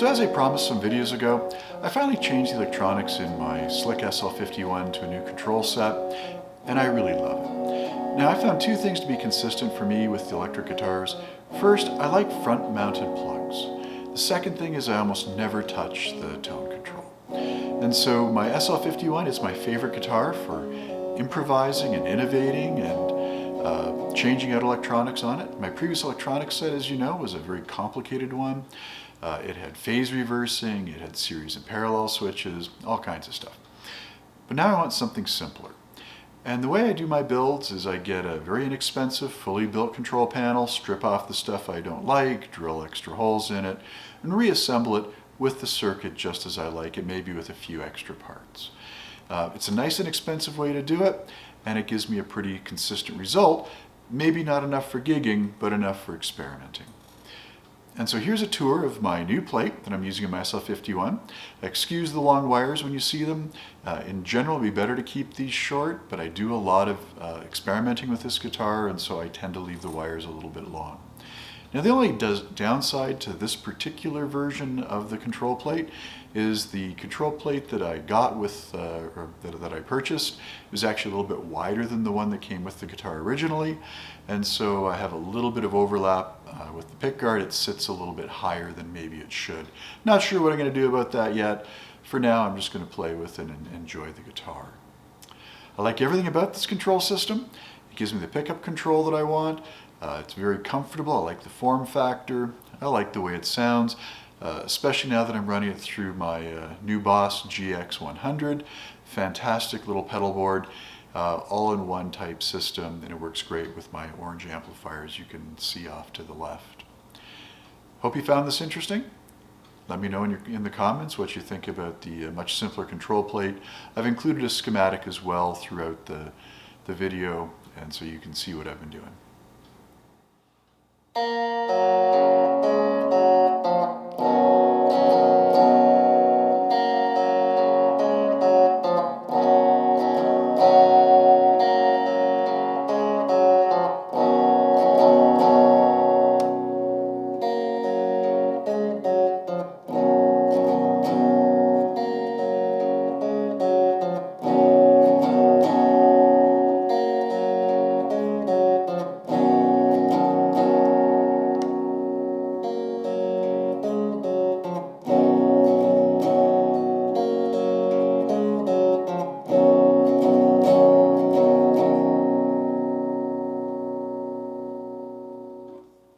So as I promised some videos ago, I finally changed the electronics in my SLICK SL51 to a new control set, and I really love it. Now I found two things to be consistent for me with the electric guitars. First, I like front-mounted plugs. The second thing is I almost never touch the tone control. And so my SL51 is my favorite guitar for improvising and innovating and changing out electronics on it. My previous electronics set, as you know, was a very complicated one. It had phase reversing, it had series and parallel switches, all kinds of stuff. But now I want something simpler. And the way I do my builds is I get a very inexpensive, fully built control panel, strip off the stuff I don't like, drill extra holes in it, and reassemble it with the circuit just as I like it, maybe with a few extra parts. It's a nice inexpensive way to do it, and it gives me a pretty consistent result. Maybe not enough for gigging, but enough for experimenting. And so here's a tour of my new plate that I'm using in my SL51. Excuse the long wires when you see them. In general, it'd be better to keep these short, but I do a lot of experimenting with this guitar, and so I tend to leave the wires a little bit long. Now the only downside to this particular version of the control plate is the control plate that I got with, or that I purchased is actually a little bit wider than the one that came with the guitar originally, and so I have a little bit of overlap with the pickguard. It sits a little bit higher than maybe it should. Not sure what I'm going to do about that yet. For now, I'm just going to play with it and enjoy the guitar. I like everything about this control system. It gives me the pickup control that I want. It's very comfortable. I like the form factor. I like the way it sounds, especially now that I'm running it through my new Boss GX100. Fantastic little pedal board, all-in-one type system, and it works great with my orange amplifiers you can see off to the left. Hope you found this interesting. Let me know in the comments what you think about the much simpler control plate. I've included a schematic as well throughout the video, and so you can see what I've been doing.